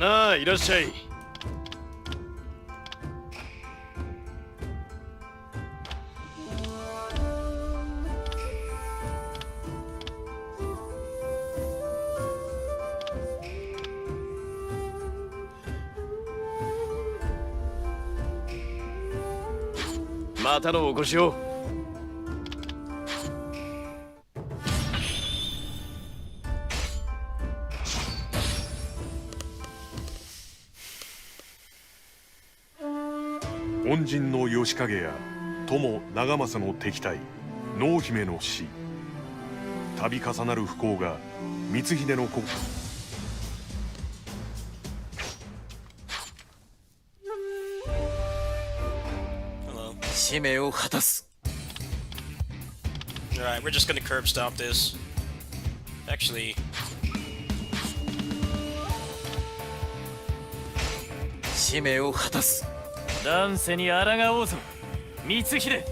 なあ、いらっしゃい。またのお越しを。恩人の義景や友長政の敵対濃姫の死、度重なる不幸が光秀の心。使命を果たす。 Alright, we're just gonna curb stomp this. Actually, 使命を果たす。乱世に抗おうぞ、光秀。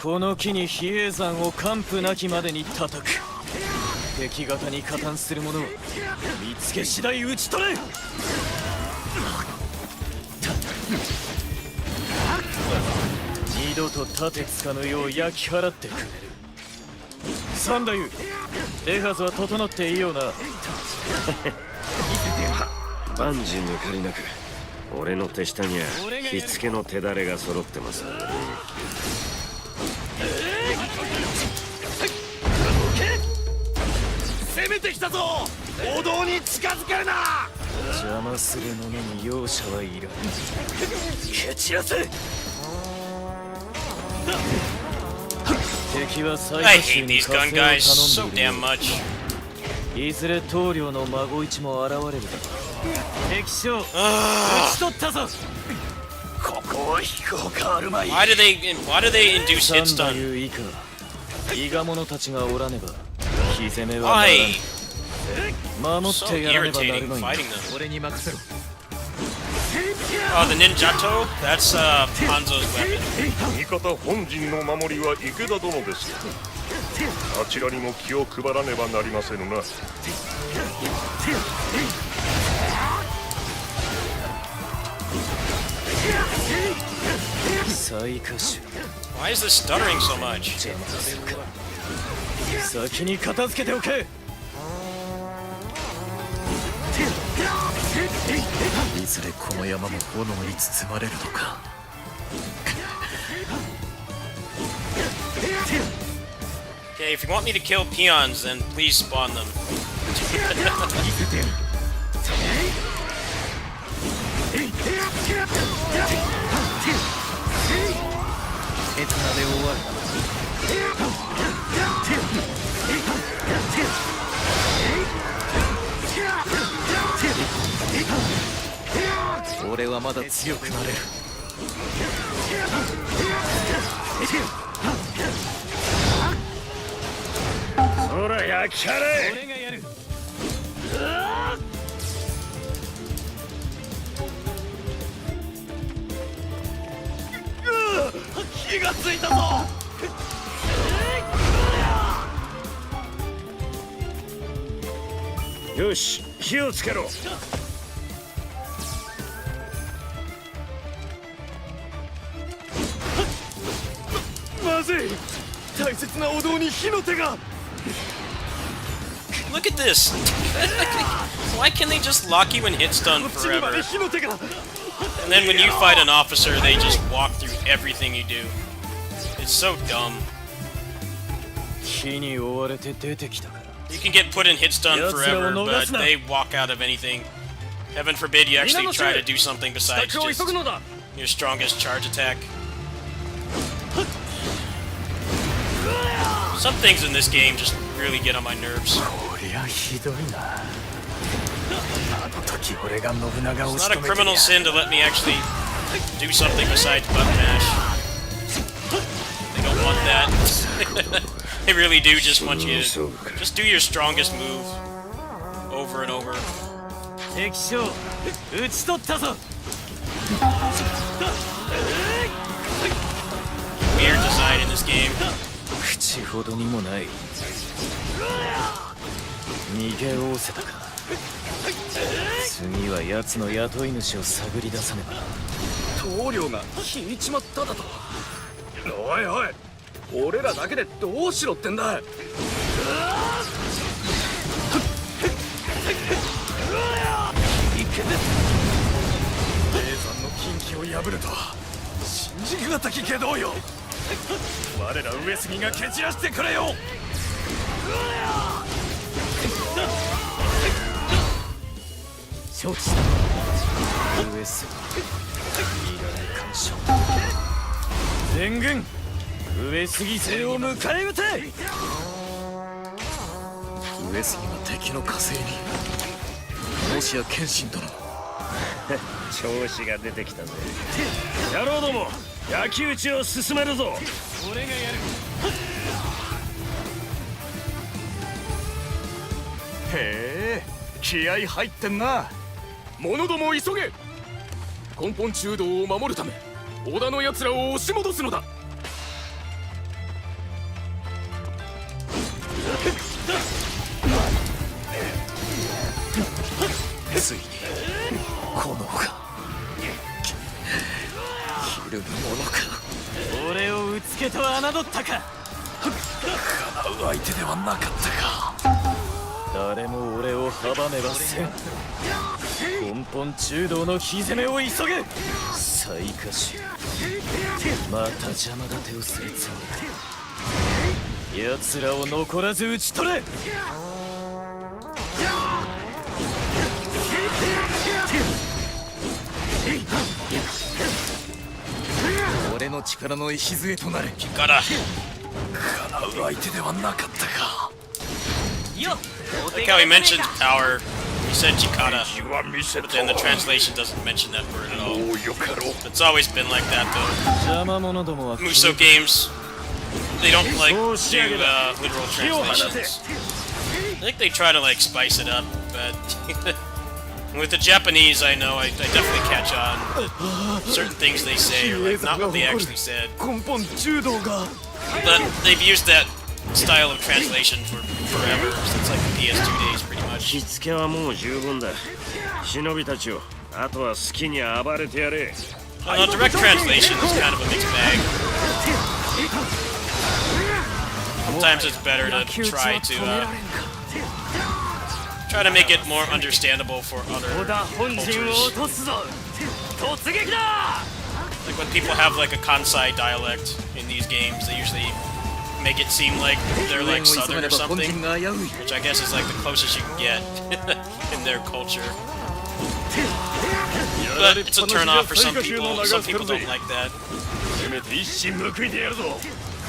この機に比叡山を完膚なきまでに叩く。敵方に加担する者は見つけ次第討ち取れ。二度と盾つかぬよう焼き払ってくれる。三太夫、手はずは整っていいような。万事抜かりなく俺の手下には火付けの手だれが揃ってますのでね。攻めてきたぞ。王道に近づけるな。邪魔する者に容赦はいらぬ。蹴散らせ。敵は最 I 下衆 hate に these 加 gun 勢 guys を so 頼んでいる。 damn much. いずれ棟梁の孫一も現れるだろう。敵将討ち取ったぞ。ここを引こうか、あるまい。 Why do they induce hit 三太 stun? 夫以下伊賀者たちがおらねば火攻めはなら Why? ん。守っ So てやらねばなる irritating まい。 fighting them. 俺に任せろ。 Oh, the ninjato? That's Hanzo's weapon. 味方本陣の守りは池田殿です。あちらにも気を配らねばなりませぬな。最下手 Why is this stuttering so much? 邪魔するか。先に片付けておけ。いずれこの山も炎に包まれるのか。 Okay, if you want me to kill peons, then please spawn them. 手綱で終わる。俺はまだ強くなれる。ほら焼き払え。俺がやる。火がついたぞ。よし火をつけろ。まずい。大切なお堂に火の手が。 Look at this! Why can they just lock you in hit stun こっちにま forever? で火の手が。 And then when you fight an officer, they just walk through everything you do. It's so dumb. 火に追われて出てきたから。 You can get put in hit stun forever, but they walk out of anything. Heaven forbid you actually try to do something besides just your strongest charge attack. Some things in this game just really get on my nerves. こりゃひどいな。あの時俺が信長を It's 仕 not a 留めて criminal や sin to let me actually do something besides button mash. They don't want that. They really do just want you to just do your strongest move over and over. 敵将討ち取ったぞ Weird design in this game. 口ほどにもない逃げおおせたか次は奴の雇い主を探り出さねば棟梁が引いちまっただとおいおい俺らだけでどうしろってんだ霊山の禁忌を破るとは新宿がたきけどうよ我ら上杉が蹴散らしてくれよ承知した上杉いらぬ干渉全軍上杉勢を迎え撃て上杉が敵の火星にもしや謙信殿調子が出てきたぜ野郎ども焼き討ちを進めるぞ俺がやるへえ気合入ってんな者ども急げ根本中道を守るため織田の奴らを押し戻すのだついに炎がひるむものか俺をうつけと侮ったか叶う相手ではなかったか誰も俺を阻めばせん根本中道の火攻めを急げ最下手また邪魔立てをするつもりだ奴らを残らず討ち取れ俺の力の礎となれGotta. 叶う相手ではなかったか Like how he mentioned power. He said Chikara, but then the translation doesn't mention that word at all. It's always been like that though. 邪魔者どもは Muso games, they don't like do literal translations. I think they try to like spice it up, but with the Japanese, I know I definitely catch on. Certain things they say are like not what they actually said. 根本中道が But they've used that style of translation for forever, since like the PS2 days pretty much. しつけはもう十分だ忍びたちをあとは好きに暴れてやれ Direct translation is kind of a mixed bag. Sometimes it's better to try to make it more understandable for other cultures. Like when people have like a Kansai dialect in these games, they usually make it seem like they're like southern or something, which I guess is like the closest you can get in their culture. But it's a turn off for some people. Some people don't like that.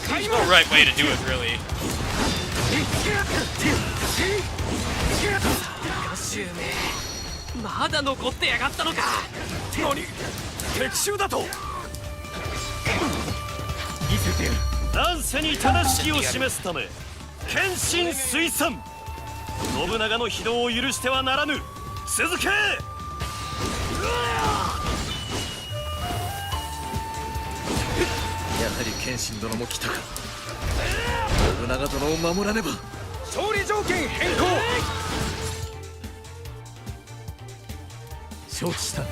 There's no right way to do it, really. まだ残ってやがったのか何敵襲だと見せてやる乱世に正しきを示すため謙信推参信長の非道を許してはならぬ続けやはり謙信殿も来たか信長殿を守らねば勝利条件変更承知した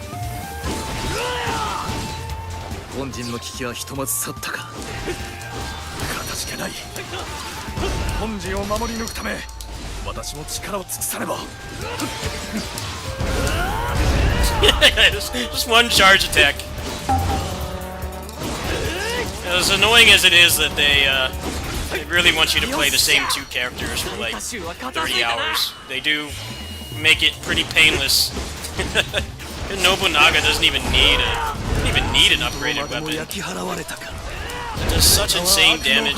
本陣の危機はひとまず去ったかかたじけない本陣を守り抜くため私も力を尽くさねば Just one charge attack. As annoying as it is that they really want you to play the same two characters for like 30 hours. They do make it pretty painless. Nobunaga doesn't even need an upgraded weapon. It does such insane damage.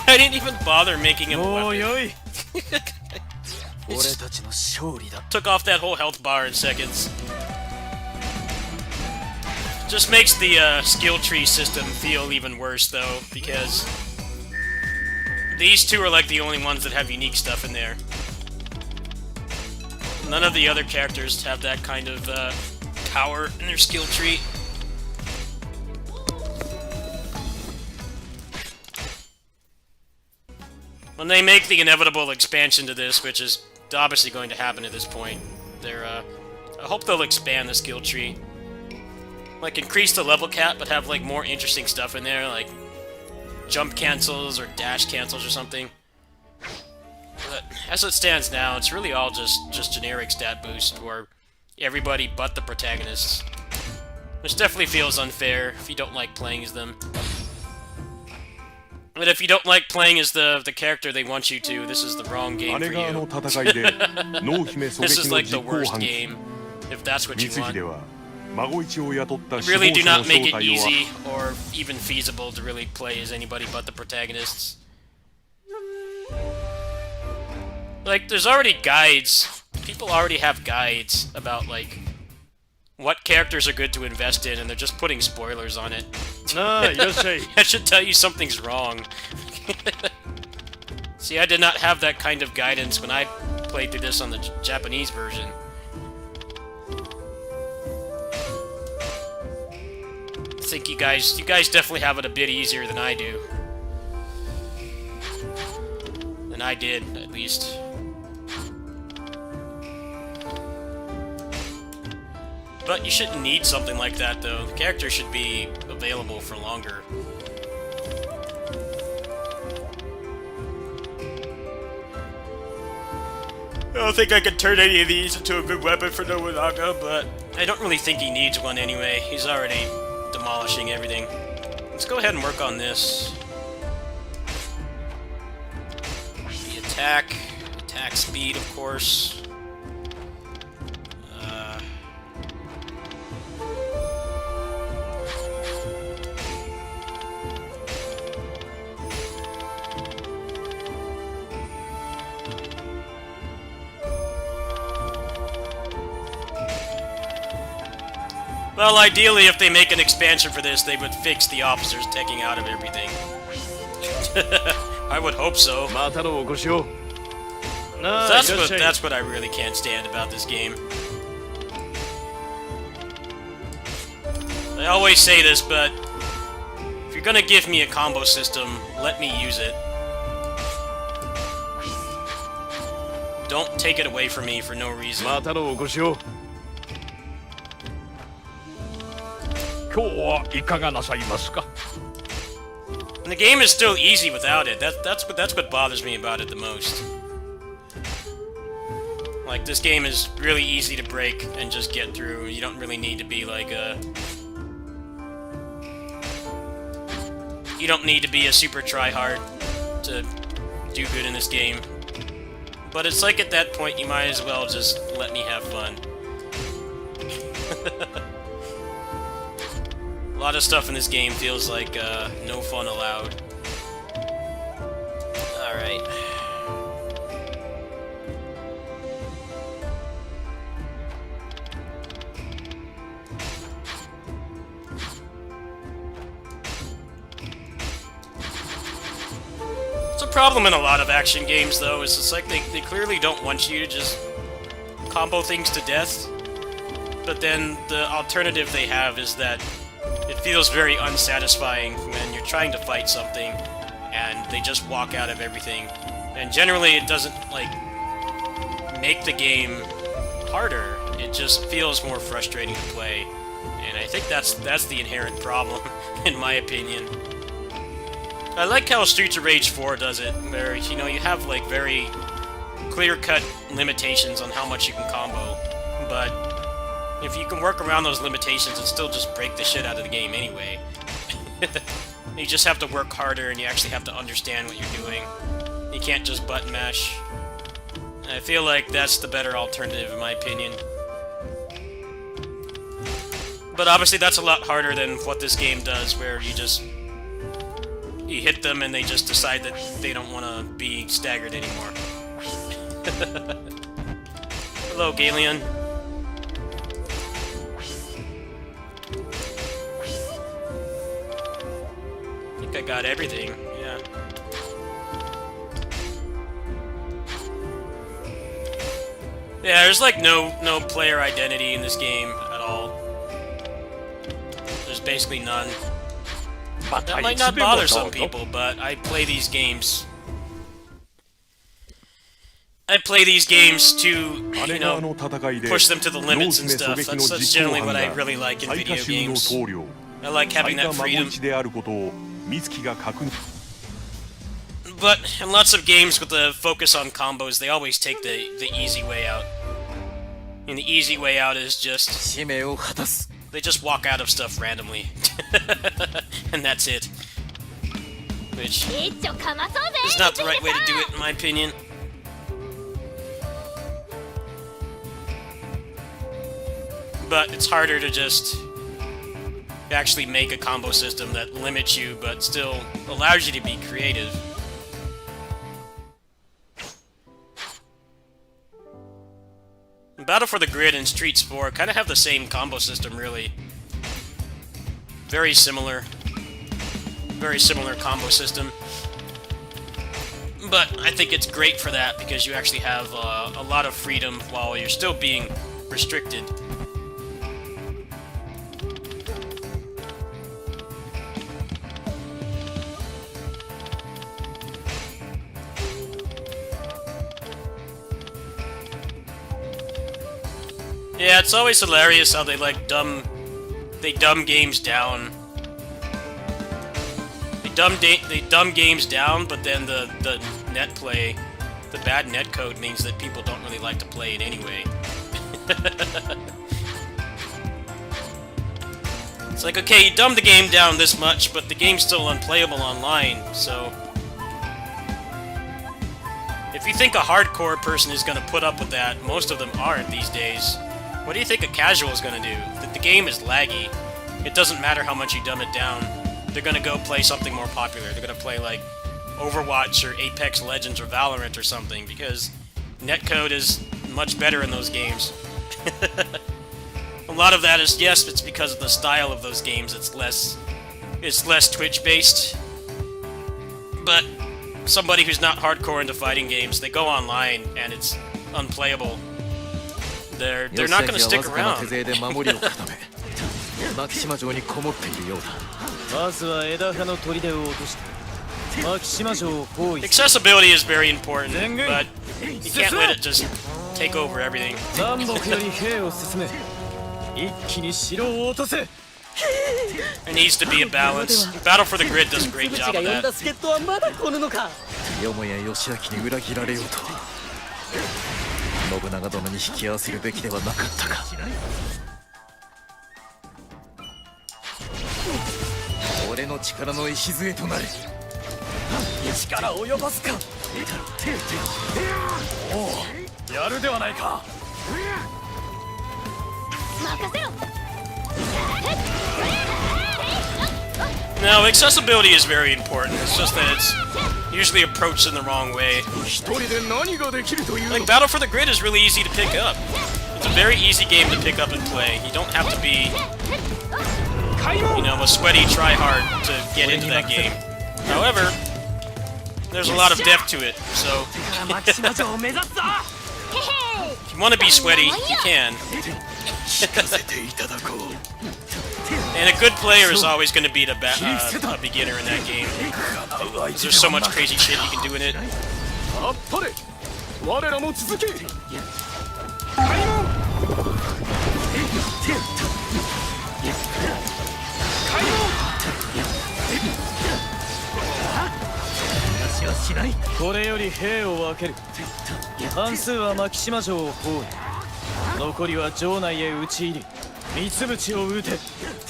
I didn't even bother making him a weapon. 俺たちの勝利だ。 Took off that whole health bar in seconds. Just makes the skill tree system feel even worse, though, because these two are like the only ones that have unique stuff in there. None of the other characters have that kind of power in their skill tree. When they make the inevitable expansion to this, which is obviously going to happen at this point, I hope they'll expand the skill tree. Like, increase the level cap, but have, like, more interesting stuff in there, like jump cancels or dash cancels or something. But as it stands now, it's really all just generic stat boost for everybody but the protagonists. Which definitely feels unfair if you don't like playing as them. But if you don't like playing as the character they want you to, this is the wrong game for 姉川の you. 戦いで濃姫狙 This 撃 is の like the 実行 worst 犯 game, if that's what you 光 want. 秀は孫一を雇った首 Really 謀 do 者の not make 正 it 体を easy or even feasible to really play as anybody but the protagonists. Like, there's already guides. People already have guides about, like, what characters are good to invest in, and they're just putting spoilers on it. That should tell you something's wrong. See, I did not have that kind of guidance when I played through this on the Japanese version. I think you guys definitely have it a bit easier than I do. Than I did, at least. But you shouldn't need something like that, though. The character should be available for longer. I don't think I could turn any of these into a good weapon for Nobunaga, but I don't really think he needs one anyway. He's already demolishing everything. Let's go ahead and work on this. The attack speed, of course. Well, ideally, if they make an expansion for this, they would fix the officers taking out of everything. I would hope so. またのお越しを。 That's what I really can't stand about this game. I always say this, but if you're gonna give me a combo system, let me use it. Don't take it away from me for no reason. またのお越しを。今日はいかがなさいますか。 And the game is still easy without it. That's what bothers me about it the most. Like, this game is really easy to break and just get through. You don't really need to be like a... You don't need to be a super tryhard to do good in this game. But it's like at that point you might as well just let me have fun. A lot of stuff in this game feels like no fun allowed. Alright. It's a problem in a lot of action games, though, is it's like they clearly don't want you to just combo things to death. But then the alternative they have is that it feels very unsatisfying when you're trying to fight something and they just walk out of everything. And generally it doesn't, like, make the game harder. It just feels more frustrating to play. And I think that's the inherent problem, in my opinion. I like how Streets of Rage 4 does it, where, you know, you have, like, very clear-cut limitations on how much you can combo, but if you can work around those limitations and still just break the shit out of the game anyway. You just have to work harder and you actually have to understand what you're doing. You can't just button mash. I feel like that's the better alternative in my opinion. But obviously that's a lot harder than what this game does, where you hit them and they just decide that they don't want to be staggered anymore. Hello, Galeon. I think I got everything. Yeah. Yeah, there's like no player identity in this game at all. There's basically none. That might not bother some people, but I play these games. I play these games to, you know, push them to the limits and stuff. That's generally what I really like in video games. I like having that freedom. But in lots of games with the focus on combos, they always take the easy way out. And the easy way out is just... 使命を果たす they just walk out of stuff randomly. And that's it. Which is not the right way to do it, in my opinion. But it's harder to just actually make a combo system that limits you, but still allows you to be creative. Battle for the Grid and Streets 4 kind of have the same combo system, really. Very similar. Very similar combo system. But I think it's great for that because you actually have a lot of freedom while you're still being restricted. Yeah, it's always hilarious how they like dumb games down. They dumb games down, but then the net play, the bad net code means that people don't really like to play it anyway. It's like, okay, you dumbed the game down this much, but the game's still unplayable online, so... If you think a hardcore person is gonna put up with that, most of them aren't these days. What do you think a casual is gonna do? The game is laggy. It doesn't matter how much you dumb it down. They're gonna go play something more popular. They're gonna play like Overwatch or Apex Legends or Valorant or something because netcode is much better in those games. A lot of that is, yes, it's because of the style of those games. It's less Twitch based. But somebody who's not hardcore into fighting games, they go online and it's unplayable. They're not going to stick around. マキシマ城にこもっているようだ Accessibility is very important, but you can't let it just take over everything. There needs to be a balance. Battle for the Grid does a great job of that. よもや義明に裏切られようとは信長殿に引き合わせるべきではなかったか俺の力の礎となる力及ばずかおうやるではないか任せろ No, accessibility is very important. It's just that it's usually approached in the wrong way. Like, Battle for the Grid is really easy to pick up. It's a very easy game to pick up and play. You don't have to be, you know, a sweaty try-hard to get into that game. However, there's a lot of depth to it, so... If you want to be sweaty, you can. And a good player is always going to beat a beginner in that game. There's so much crazy shit you can do in it.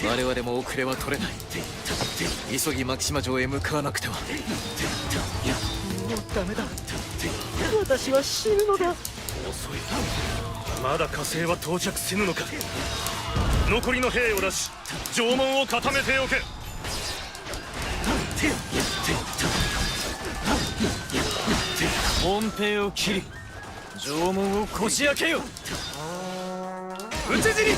我々も遅れは取れない急ぎマキシマ城へ向かわなくてはもうダメだ私は死ぬのだ遅いまだ火星は到着せぬのか残りの兵を出し城門を固めておけ本兵を切り城門をこじ開けよ。討ち死に。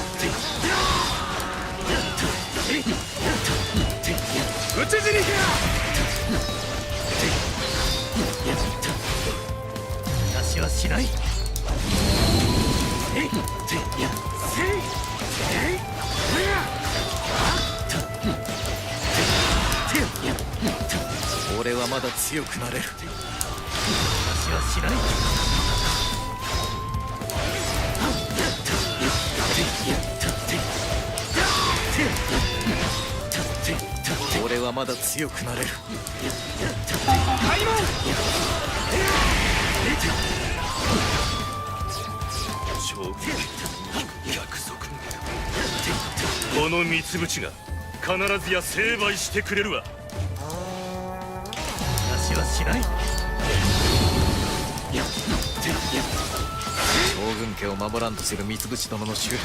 討ち死に。私はしない。俺はまだ強くなれる。私はしない。俺はまだ強くなれる。開門。勝負約束。この三つ淵が必ずや成敗してくれるわ。私はしない。将軍家を守らんとする三淵殿の修練、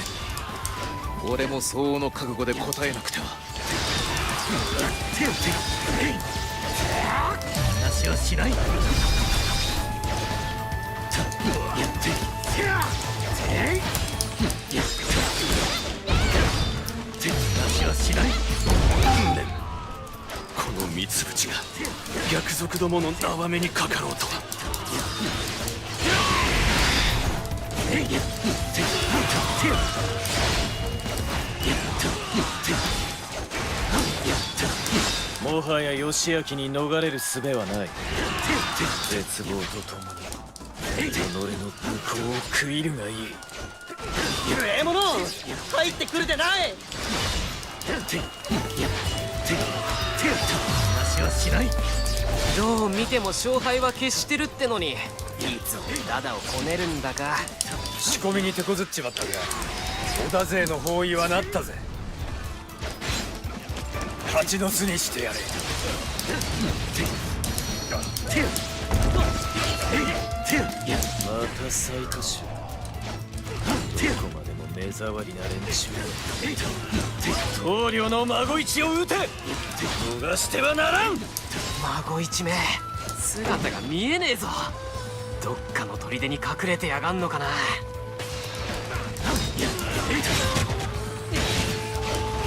俺も相応の覚悟で応えなくては。話はしない。話はしない。この三つ淵が逆賊どもの縄目にかかろうとは。もはや義明に逃れる術はない。絶望とともに己の武功を食いるがいい。ええもの入ってくるでない。話はしない。どう見ても勝敗は決してるってのに、いつもダダをこねるんだか。仕込みに手こずっちまったが、織田勢の包囲はなったぜ。蜂の巣にしてやれ。また最下手。どこまでも目障りな連中だ。棟梁の孫一を撃て。逃してはならん。孫一め姿が見えねえぞ。どっかの砦に隠れてやがんのかな。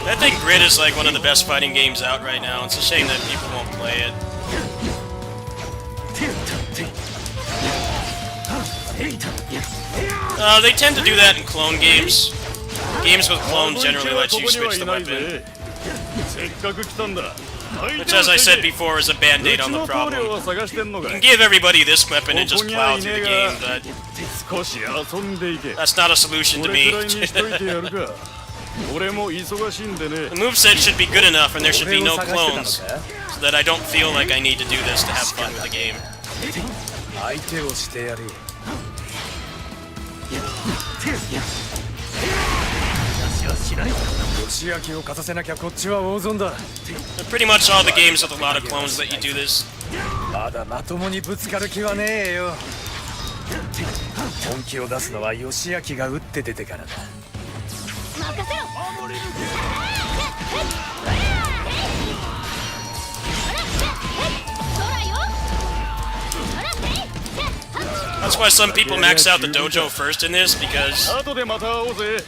I think Grid is like one of the best fighting games out right now. It's a shame that people won't play it. They tend to do that in clone games. Games with clones generally let you switch the weapon. せっかく来たんだ。 Which, as I said before, is a band-aid on the problem. You can give everybody this weapon and just plow through the game, but 少し遊んでいけ。 that's not a solution to こ me. れくらいにしといてやるか。俺も忙しいんでね。 The moveset should be good enough and there should be no clones, so that I don't feel like I need to do this to have fun with the game. 相手をしてやる。話はしない。義明を勝たせなきゃこっちは大損だ。 Pretty much all the games with a lot of clones that you do this. まだまともにぶつかる気はねえよ。本気を出すのは義明が打って出てからだ。任せろ。 That's why some people max out the dojo first in this, because 後でまた会おうぜ。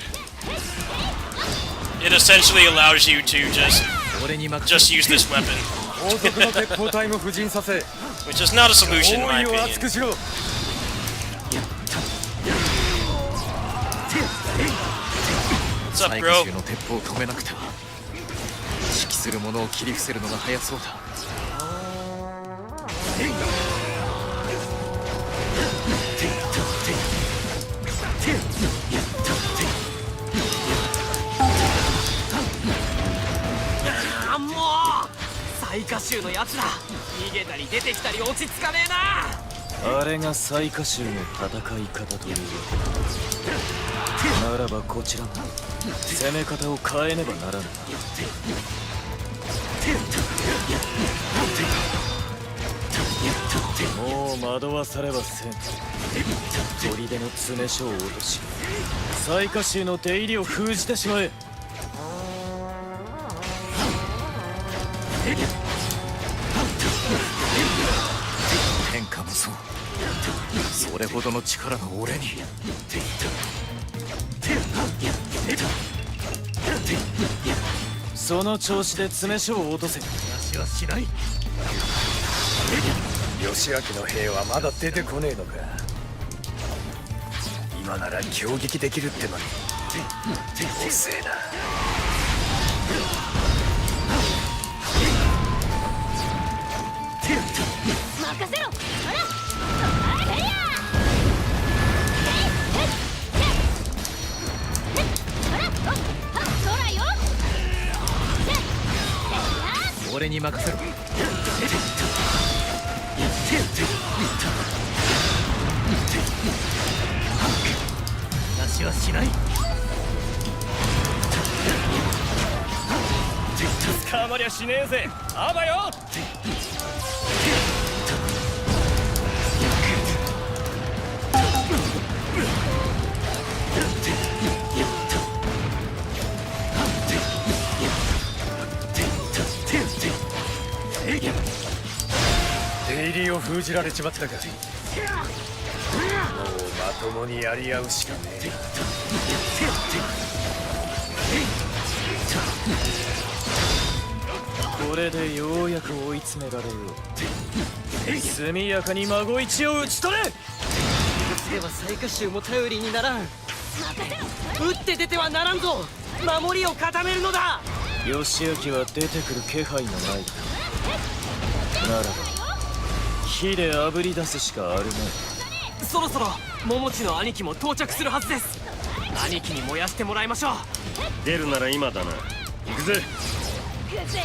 it essentially allows you to俺に任 just use this weapon, 王族の鉄砲隊も布陣させ、 which is not a solution in 包 my 囲を厚 opinion. くしろ。What's up, 最 bro? 下衆の鉄砲を止めなくては。指揮する者を切り伏せるのが早そうだ。あ、もう最下衆のやつら逃げたり出てきたり落ち着かねえな。あれが最下衆の戦い方というわけだ。ならばこちらも攻め方を変えねばならぬ。もう惑わされはせん。砦の詰所を落とし、最下衆の出入りを封じてしまえ。天下無双、それほどの力の俺にその調子で詰め所を落とせ。話はしない。義明の兵はまだ出てこねえのか。今なら攻撃できるってのに遅えな。任せろ。ほらへいやほらそらよ。俺に任せろ。話はしない。捕まりゃしねえぜ。あばよ。出入りを封じられちまったか。もうまともにやり合うしかねえ。これでようやく追い詰められよう。速やかに孫一を討ち取れ。では雑賀衆も頼りにならん。打って出てはならんぞ。守りを固めるのだ。義明は出てくる気配がない。ならば火で炙り出すしかあるまい。そろそろ桃地の兄貴も到着するはずです。兄貴に燃やしてもらいましょう。出るなら今だな。行くぜ。くぜ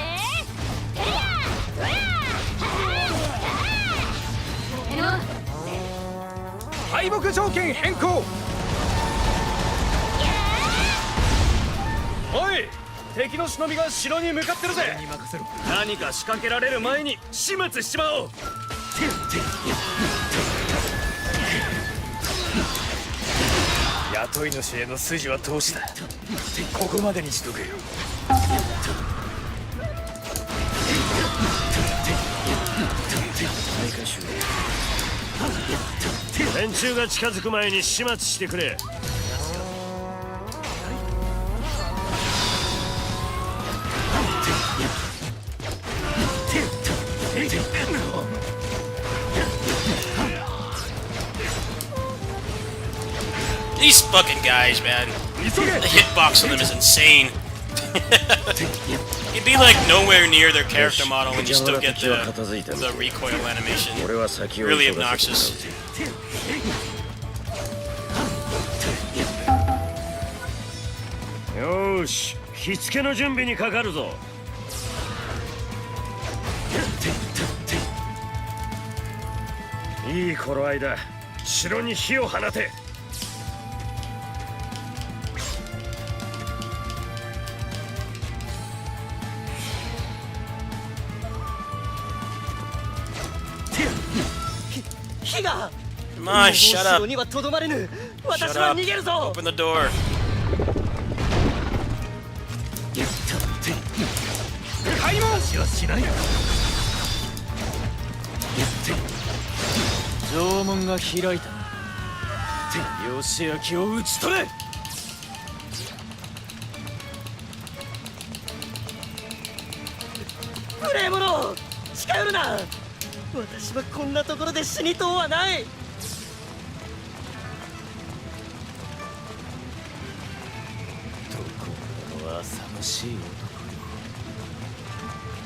敗北条件変更。おい、敵の忍びが城に向かってるぜ。何か仕掛けられる前に始末しちまおう。雇い主への筋は通しだ。ここまでにしとけよ。連中が近づく前に始末してくれ。These fucking guys, man. The hitbox on them is insane. You'd be like nowhere near their character model and you still get the recoil animation. Really obnoxious. よーし、火付けの準備にかかるぞ。いい頃合いだ。城に火を放て。火が。 Come on, shut up. 城にはとどまれぬ。 Shut 私は up. 逃げるぞ。 Open the door. 開門しはしない。城門が開いた。義明を討ち取れ。無礼者、近寄るな。私はこんなところで死にとうはない。どこの浅ましい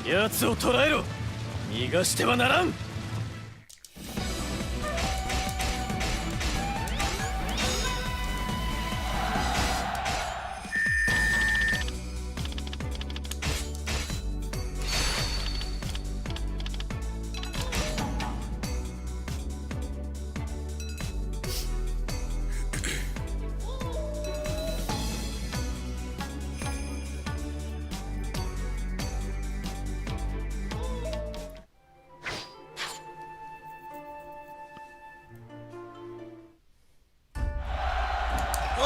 男よ。奴を捕らえろ。逃がしてはならん。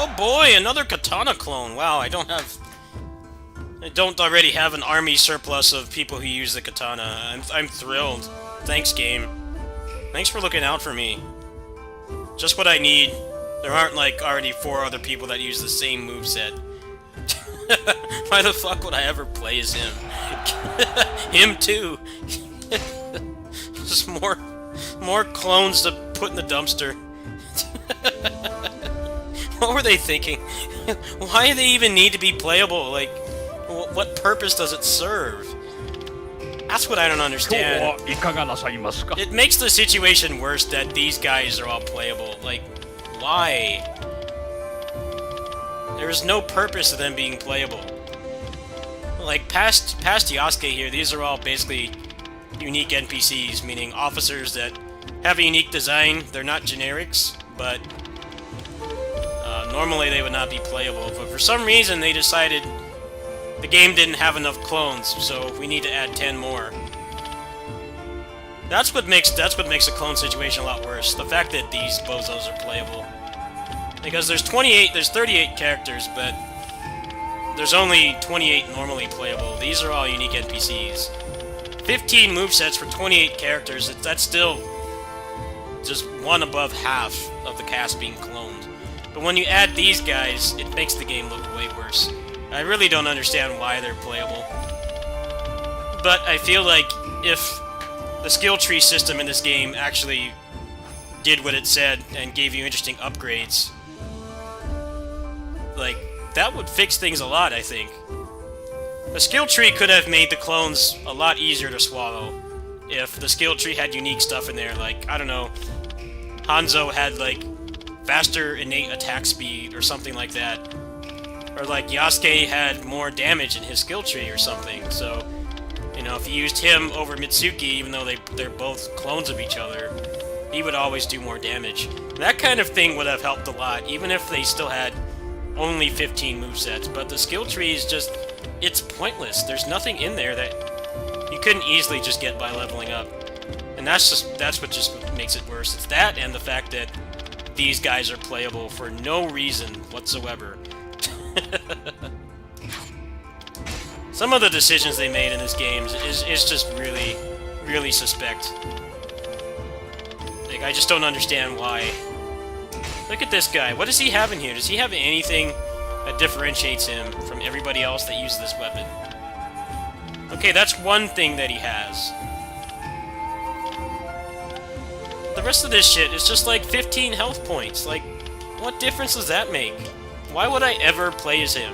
Oh boy, another katana clone. Wow, I don't already have an army surplus of people who use the katana. I'm thrilled. Thanks, game. Thanks for looking out for me. Just what I need. There aren't, like, already 4 other people that use the same moveset. Why the fuck would I ever play as him? Him too. Just more clones to put in the dumpster. What were they thinking? Why do they even need to be playable? Like, what purpose does it serve? That's what I don't understand. It makes the situation worse that these guys are all playable. Like, why? There is no purpose to them being playable. Like, past Yasuke here, these are all basically unique NPCs, meaning officers that have a unique design. They're not generics, but normally they would not be playable. But for some reason, they decided the game didn't have enough clones, so we need to add 10 more. That's what makes the clone situation a lot worse. The fact that these bozos are playable. Because there's 38 characters, but there's only 28 normally playable. These are all unique NPCs. 15 movesets for 28 characters, that's still just one above half of the cast being cloned. But when you add these guys, it makes the game look way worse. I really don't understand why they're playable. But I feel like if the skill tree system in this game actually did what it said and gave you interesting upgrades, like, that would fix things a lot, I think. The skill tree could have made the clones a lot easier to swallow if the skill tree had unique stuff in there, like, I don't know, Hanzo had, like, faster innate attack speed or something like that. Or, like, Yasuke had more damage in his skill tree or something, so, you know, if you used him over Mitsuki, even though they're both clones of each other, he would always do more damage. That kind of thing would have helped a lot, even if they still had only 15 movesets, but the skill tree is just, it's pointless. There's nothing in there that you couldn't easily just get by leveling up. And that's what just makes it worse. It's that and the fact that these guys are playable for no reason whatsoever. Some of the decisions they made in this game is just really, really suspect. Like, I just don't understand why. Look at this guy. What does he have in here? Does he have anything that differentiates him from everybody else that uses this weapon? Okay, that's one thing that he has. The rest of this shit is just like 15 health points. Like, what difference does that make? Why would I ever play as him?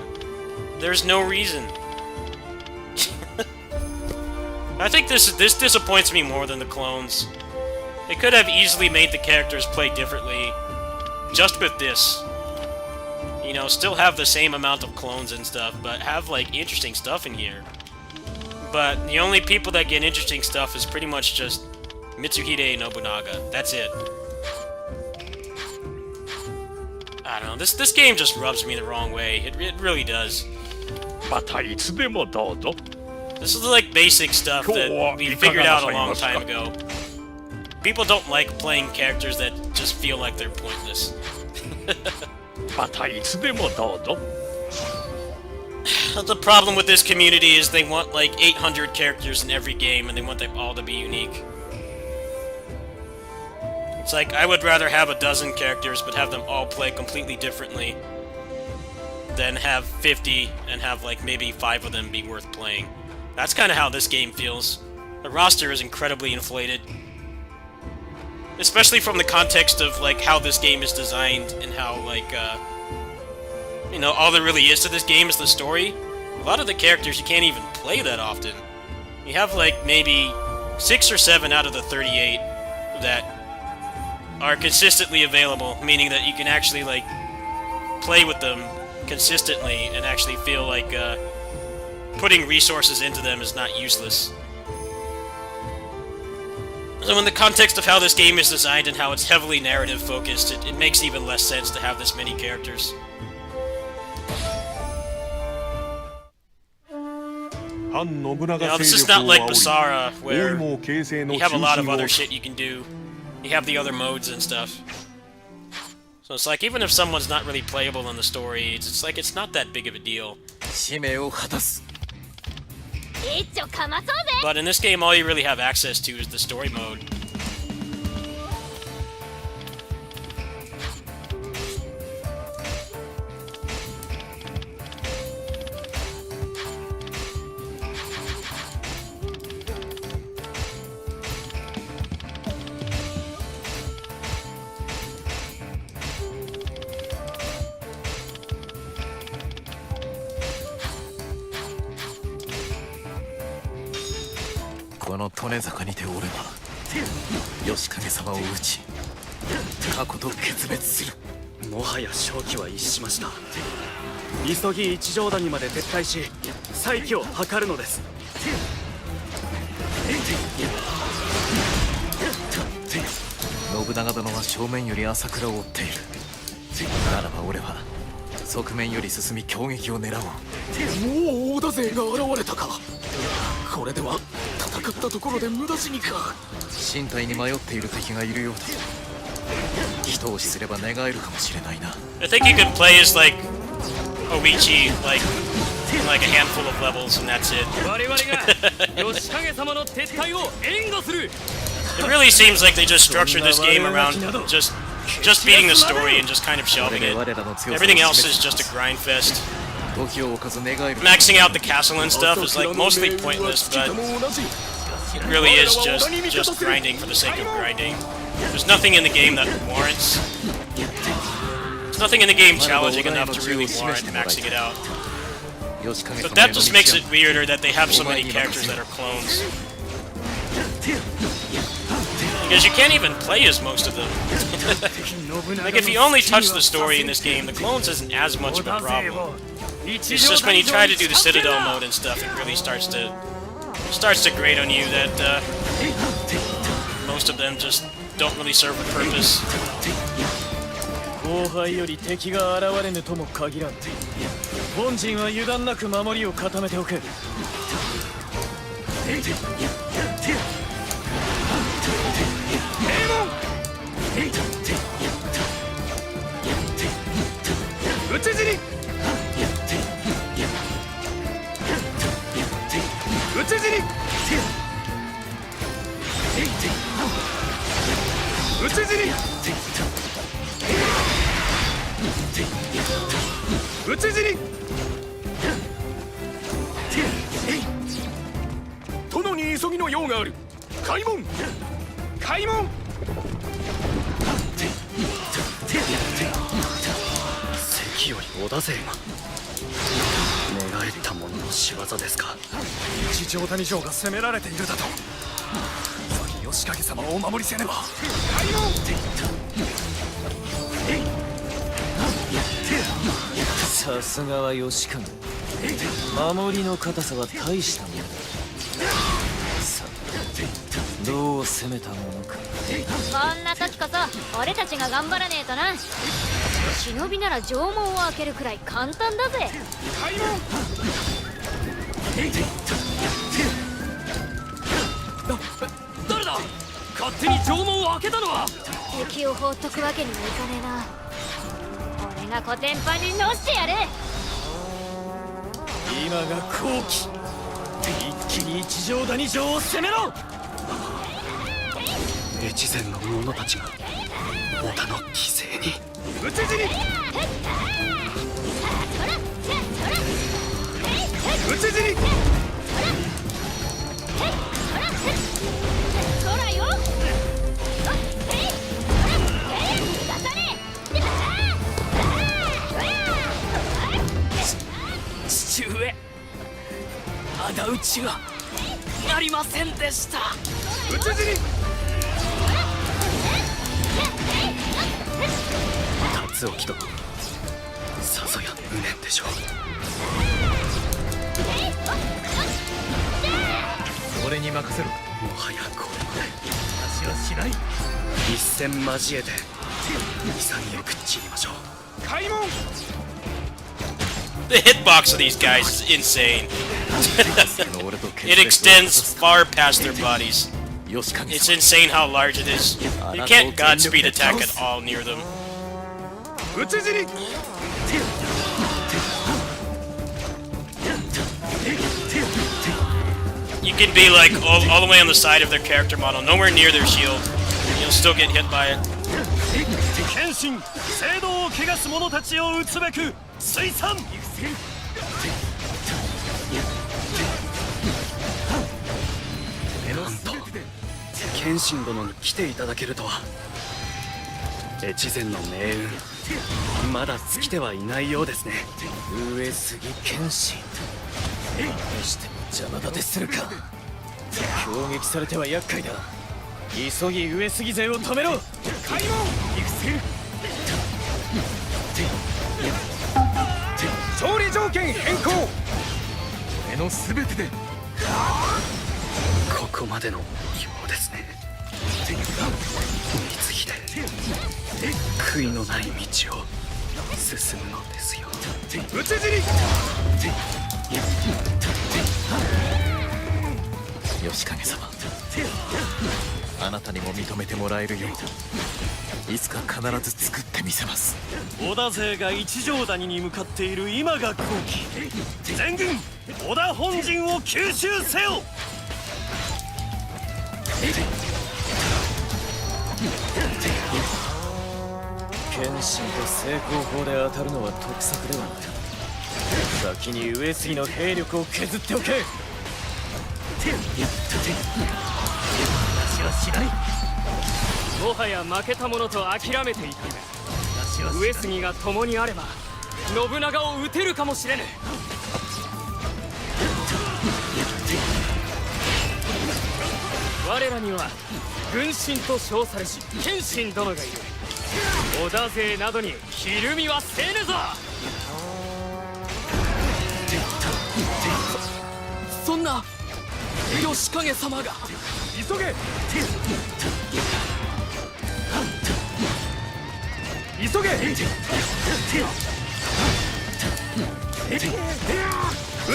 There's no reason. I think this disappoints me more than the clones. They could have easily made the characters play differently just with this. You know, still have the same amount of clones and stuff, but have, like, interesting stuff in here. But the only people that get interesting stuff is pretty much just Mitsuhide Nobunaga. That's it. I don't know, this game just rubs me the wrong way. It really does. This is like basic stuff that we figured out a long time ago. People don't like playing characters that just feel like they're pointless. The problem with this community is they want like 800 characters in every game and they want them all to be unique. It's like, I would rather have a dozen characters but have them all play completely differently than have 50 and have like maybe 5 of them be worth playing. That's kind of how this game feels. The roster is incredibly inflated. Especially from the context of like how this game is designed and how like, you know, all there really is to this game is the story. A lot of the characters you can't even play that often. You have like maybe 6 or 7 out of the 38 that are consistently available, meaning that you can actually like play with them consistently and actually feel like putting resources into them is not useless. So in the context of how this game is designed and how it's heavily narrative focused, it makes even less sense to have this many characters. You know, this is not like Basara, where you have a lot of other shit you can do. You have the other modes and stuff. So it's like, even if someone's not really playable in the story, it's like, it's not that big of a deal. But in this game, all you really have access to is the story mode. この利根坂にておれば義景様を討ち過去と決別する。もはや勝機は逸しました。急ぎ一条谷まで撤退し再起を図るのです。信長殿は正面より朝倉を追っている。ならば俺は側面より進み攻撃を狙おう。もう織田勢が現れたか。これでは戦ったところで無駄死にか。身体に迷っている敵がいるようだ。一押しすれば寝返るかもしれないな。 I think you could play as like Oichi, like in like a handful of levels, and that's it. 我々が義景様の撤退を援護する。 It really seems like they just structured this game around just beating the story and just kind of shelving it. Everything else is just a grind fest. 時を置かず寝返る。 Maxing out the castle and stuff is like mostly pointless, but it really is just grinding for the sake of grinding. There's nothing in the game that warrants. There's nothing in the game challenging enough to really warrant maxing it out. But that just makes it weirder that they have so many characters that are clones. Because you can't even play as most of them. Like if you only touch the story in this game, the clones isn't as much of a problem. It's just when you try to do the Citadel mode and stuff, it really starts to grate on you that most of them just don't really serve a purpose. 後輩より敵が現れぬとも限らん。本陣は油断なく守りを固めておく。討ち死に討ち死に討ち死に討ち死に殿に急ぎの用がある。開門開門。関より織田勢が寝返った者の仕業ですか。一条谷城が攻められているだと。先義景様をお守りせねば。開門。さすがは義景。守りの堅さは大したものだ。さあどう攻めたものか。こんな時こそ俺たちが頑張らねえとな。忍びなら城門を開けるくらい簡単だぜ。開門。誰だ。勝手に城門を開けたのは。敵を放っとくわけにもいかねえな。俺がコテンパンにのしてやる。今が好機。一気に一条谷城を攻めろ。越前の者たちが織田の犠牲に。討ち死に討ち死に。ほらよ。父上、仇討ちがなりませんでした。討ち死に。辰興殿、さぞや無念でしょう。俺に任せろ。もはやこれまで私はしない。一戦交えて潔く散りましょう。開門。 The hitbox of these guys is insane. It extends far past their bodies. It's insane how large it is. You can't Godspeed attack at all near them. 討ち死に。 You can be like all the way on the side of their character model, nowhere near their shield. You'll still get hit by it. 謙信、聖堂を汚す者たちを討つべく推賛。なんと謙信殿に来ていただけるとは。越前の命運まだ尽きてはいないようですね。上杉謙信。またしても邪魔立てするか。攻撃されては厄介だ。急ぎ上杉勢を止めろ。開門行くせ勝利条件変更。俺の全てでここまでのようですね。光秀、悔いのない道を進むのですよ。討ち死に。吉影様、あなたにも認めてもらえるよういつか必ず作ってみせます。織田勢が一条谷に向かっている今が好機。全軍織田本陣を吸収せよ。剣心と成功法で当たるのは得策ではない。先に上杉の兵力を削っておけ。話はしない。もはや負けた者と諦めていたが、上杉が共にあれば信長を討てるかもしれぬ。我らには軍神と称されし謙信殿がいる。織田勢などにひるみはせぬぞ。そんな義景様が。急げ。急げ。討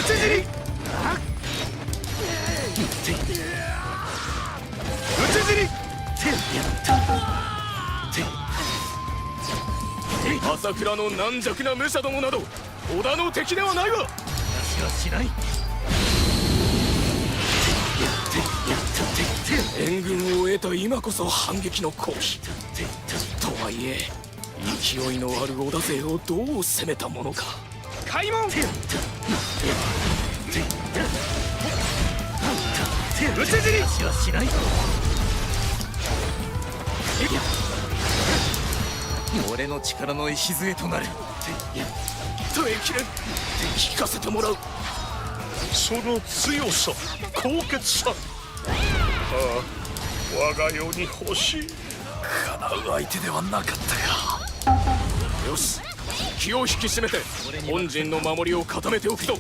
ち死に。討ち死に。朝倉の軟弱な武者どもなど織田の敵ではないわ。話はしない。援軍を得た今こそ反撃の好機とはいえ、勢いのある織田勢をどう攻めたものか。開門。討ち死に。話はしない。俺の力の礎となる。耐えきれん。聞かせてもらう。その強さ、高潔さ、我が世に欲しい。叶う相手ではなかったか。よし、気を引き締めて本陣の守りを固めておくぞ。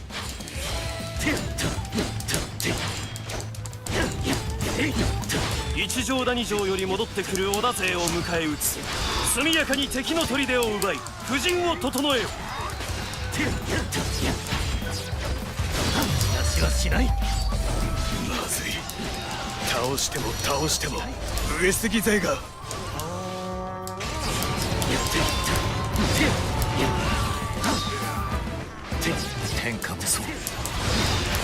一条谷城より戻ってくる織田勢を迎え撃つ。速やかに敵の砦を奪い布陣を整えよ。話はしない。まずい。倒しても倒しても上杉勢が。天下無双、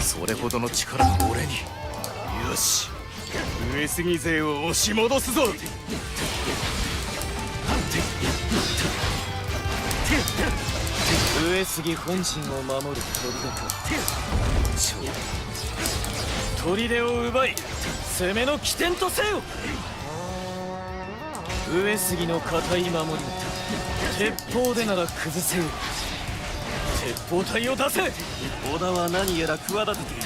それほどの力が俺に。よし、上杉勢を押し戻すぞ。上杉本陣を守る砦か。砦を奪い攻めの起点とせよ。上杉の固い守り鉄砲でなら崩せよ。鉄砲隊を出せ。織田は何やら企てている。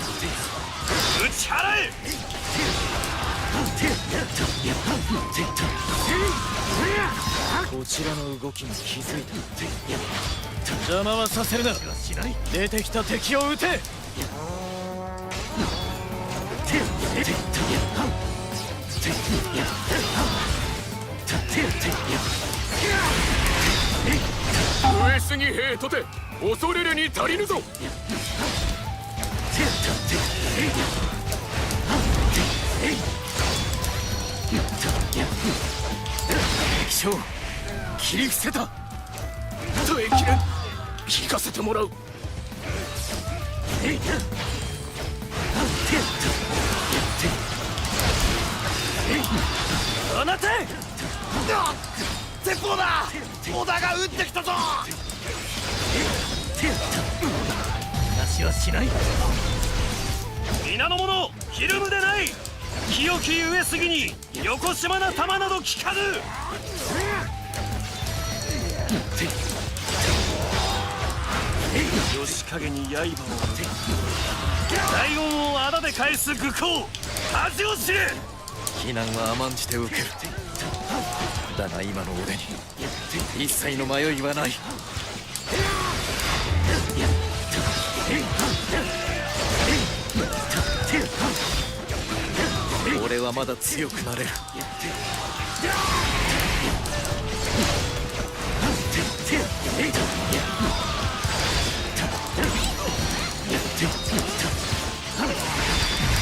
打ち払え。こちらの動きに気づいた。邪魔はさせるな。出てきた敵を撃て。上杉兵とて恐れるに足りぬぞ。敵将切り伏せた。耐えきれん。聞かせてもらう。放て。鉄砲だ。織田が撃ってきたぞ。話はしない。皆の者ひるむでない。清き上杉に横島な弾など効かぬ。義景に刃を当てライオンを仇で返す愚行。恥を知れ。非難は甘んじて受ける。だが今の俺に一切の迷いはない。俺はまだ強くなれる。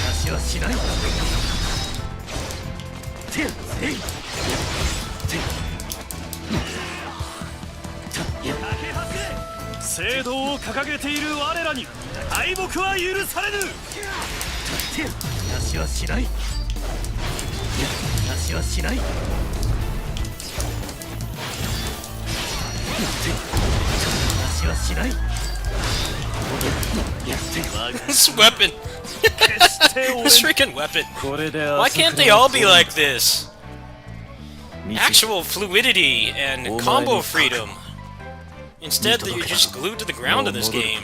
話はしない。正道を掲げている我らに敗北は許されぬ。話はしない。話はしない。話はしない。 This weapon. 決して俺 This freaking weapon. これで Why can't they all be like this? Actual fluidity and combo freedom. Instead, you're just glued to the ground in this game.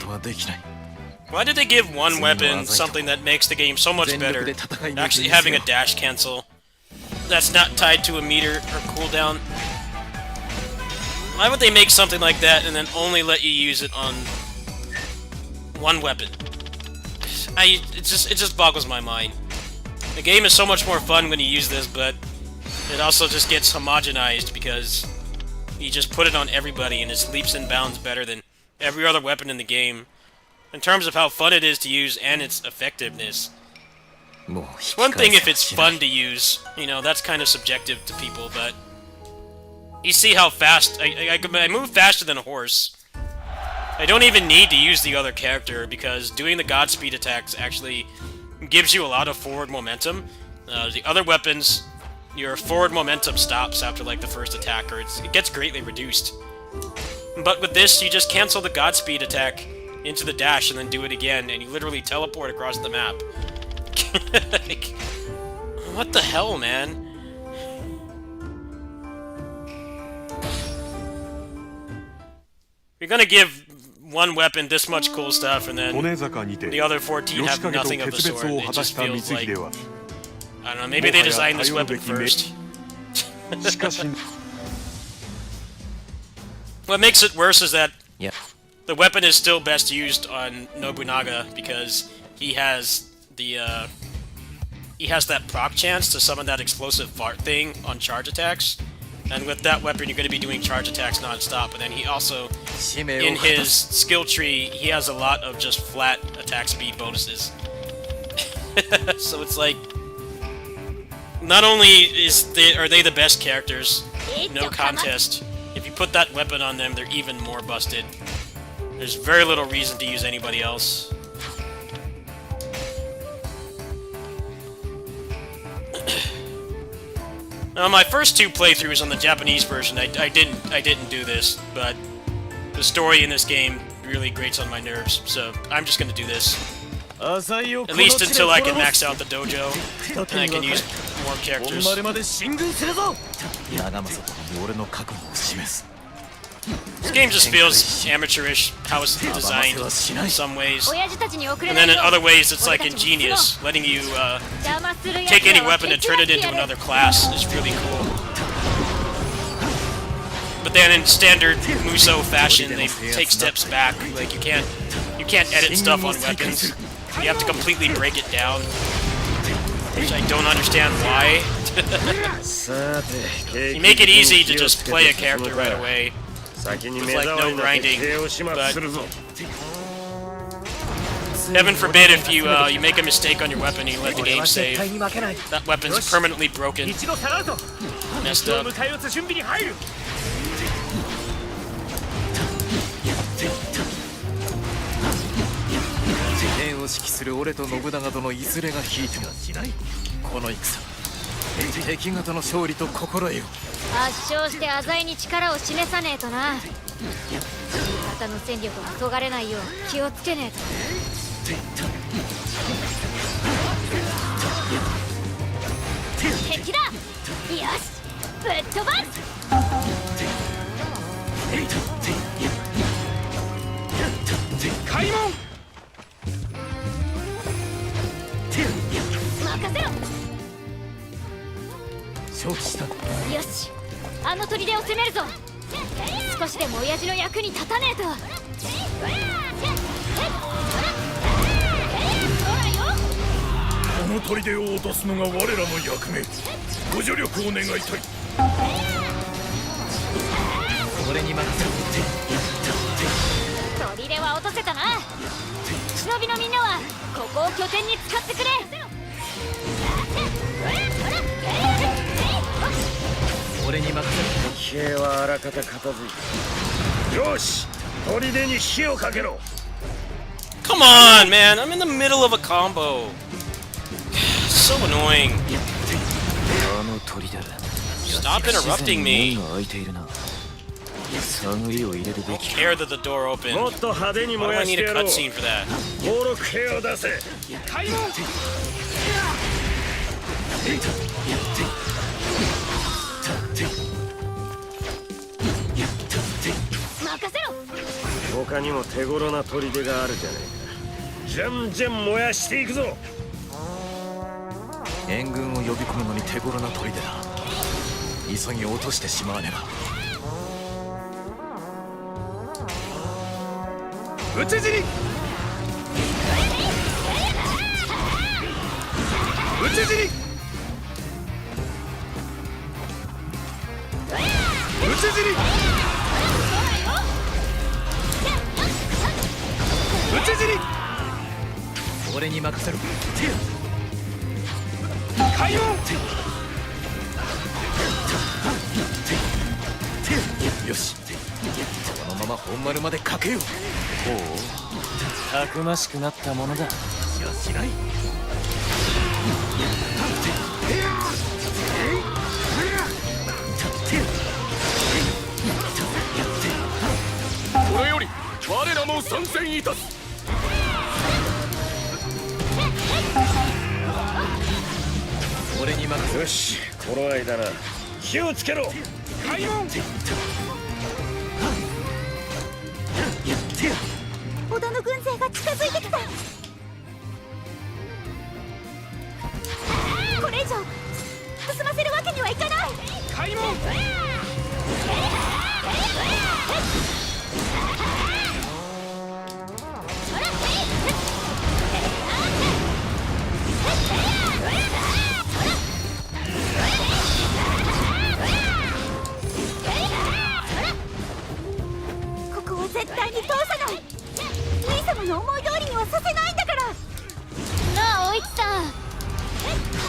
Why did they give one weapon something that makes the game so much better? Actually having a dash cancel that's not tied to a meter or cooldown. Why would they make something like that and then only let you use it on one weapon? It just boggles my mind. The game is so much more fun when you use this, but it also just gets homogenized because you just put it on everybody and it's leaps and bounds better than every other weapon in the game in terms of how fun it is to use and its effectiveness. It's one thing if it's fun to use, you know, that's kind of subjective to people, but you see how fast I move faster than a horse. I don't even need to use the other character because doing the Godspeed attacks actually gives you a lot of forward momentum. The other weapons, your forward momentum stops after like the first attack, or it gets greatly reduced. But with this, you just cancel the Godspeed attack into the dash and then do it again, and you literally teleport across the map. Like, what the hell, man? You're gonna give one weapon this much cool stuff, and then 利根坂にて the other 14 have 義景と nothing of the 決別 sort. を It 果た just した feels 光 like, 秀は I don't know, maybe they designed this weapon first. しかし What makes it worse is that Yeah. the weapon is still best used on Nobunaga because he has that proc chance to summon that explosive fart thing on charge attacks. And with that weapon, you're going to be doing charge attacks non-stop. And then he also, in his skill tree, he has a lot of just flat attack speed bonuses. So it's like, not only are they the best characters, no contest. If you put that weapon on them, they're even more busted. There's very little reason to use anybody else. Now, my first two playthroughs on the Japanese version, I didn't do this, but the story in this game really grates on my nerves, so I'm just gonna do this. At least until I can max out the dojo, and I can use more characters. This game just feels amateurish, how it's designed in some ways. 親父たちに送れ And ない then よ in other ways, it's like ingenious, letting you 邪魔するやつ take any らは weapon and 手 turn 伝 it って into やる another class is really cool. But then in standard Musou fashion, they take steps back. Like you can't edit stuff on weapons. You have to completely break it down, which I don't understand why. You make it easy to just play a character right away. 先に It's 目 like 障 no りな grinding, 敵兵を始末 but するぞ heaven forbid if you you make a mistake on your weapon and you let the game save. 対に負けない That weapon's permanently broken, 一度下がると messed を up. 迎え撃つ準備に入る天を指揮する俺と信長殿いずれが引いてもこの戦敵方の勝利と心得よ。圧勝して浅井に力を示さねえとな味方の戦力がそがれないよう気をつけねえと敵だよしぶっ飛ばす開門任任せろ。承知した。よし、あの砦を攻めるぞ。少しでも親父の役に立たねえと。この砦を落とすのが我らの役目。ご助力を願いたい。俺に任せろ。砦は落とせたな。忍びのみんなはここを拠点に使ってくれ。俺に任せろ。騎兵はあらかた片付いた。よし、砦に火をかけろ。 Come on, man! I'm in the middle of a combo. So annoying. あの砦だ。 Stop interrupting me. 門が開いているな。探りを入れるべき。 Care that the door opened. もっと派手に Why 燃 do や I し need て a やろう。 cutscene for that? 登録兵を出せ。開門。任せろ。他にも手頃な砦があるじゃねえか。じゃんじゃん燃やしていくぞ。援軍を呼び込むのに手頃な砦だ。急ぎ落としてしまわねば。討ち死に。討ち死に。討ち死に。討ち死に。俺に任せろ。開門。よし、このまま本丸までかけよう。ほう、たくましくなったものだ。しはしない。これより我らも参戦いたす。俺に任せろ。よし、この間な、火をつけろ。開門。織田の軍勢が近づいてきた。これ以上進ませるわけにはいかない。開門。ここは絶対に通さない。兄様の思い通りにはさせないんだから。なあお市さん、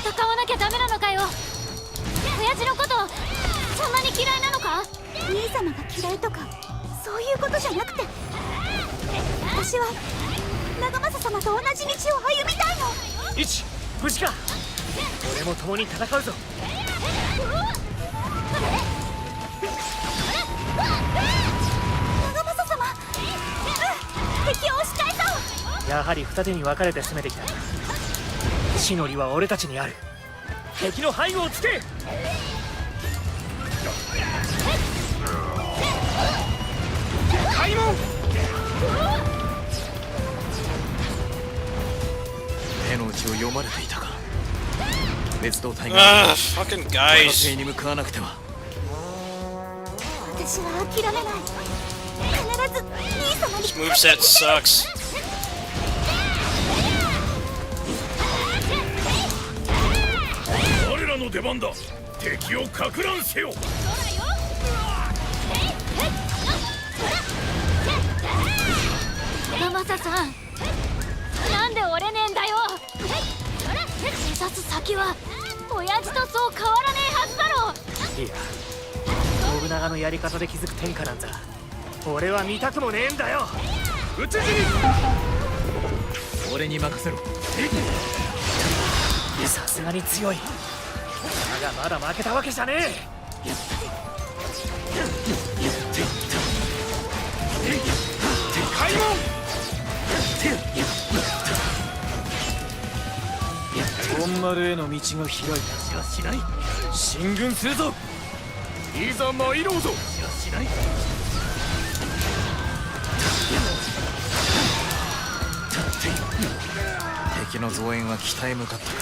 戦わなきゃダメなのかよ。親父のことそんなに嫌いなのか。兄様が嫌いとかそういうことじゃなくて、私は長政様と同じ道を歩みたいの。一、無事か。俺も共に戦うぞ。長政様、敵を押し返そう。やはり二手に分かれて攻めてきた。地の利は俺たちにある。敵の背後をつけ。開門。手の内を読まれていたか。別動隊が Fucking 火 guys. 星に向かわなくては。私は諦めない。必ず兄様に This moveset sucks. 我らの出番だ。敵をかく乱せよ。長政さん、なんで折れねえんだよ。目指す先は親父とそう変わらねえはずだろ。いや、信長のやり方で築く天下なんざ俺は見たくもねえんだよ。討ち死に。俺に任せろ。さすがに強い。だがまだ負けたわけじゃねえ。開門。本丸への道が開いた。しはしない。進軍するぞ。いざ参ろうぞ。しはしない。敵の増援は北へ向かったか。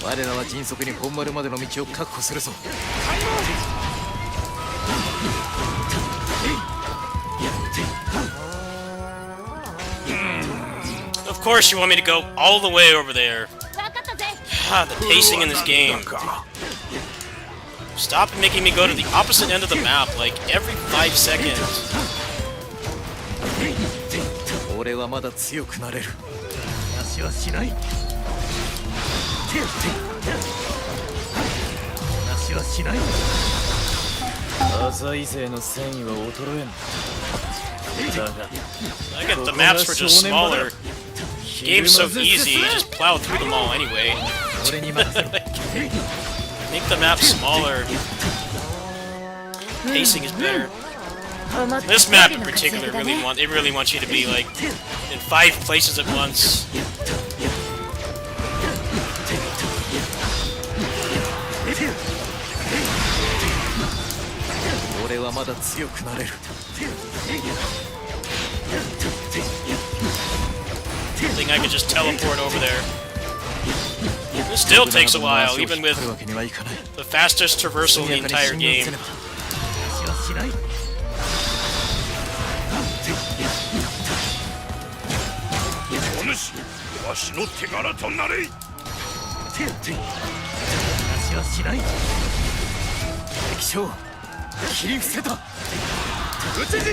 我らは迅速に本丸までの道を確保するぞ。 Of course you want me to go all the way over there. 分かったぜ。 Ah, the pacing in this game. Stop making me go to the opposite end of the map like every 5 seconds. 俺はまだ強くなれる。話はしない。話はしない。浅井勢の戦意は衰えん。だが I get the maps were just smaller. Game's so easy, you just plow through them all anyway. 俺に任せろ。 Make the map smaller. Pacing is better. This map in particular really wants you to be like in 5 places at once. 俺はまだ強くなれる。 I think I could just teleport over there. This still takes a while, even with the fastest traversal in the entire game. 話はしない。 お主わしの手柄となれ。話はしない。敵将切り伏せた。討ち死に。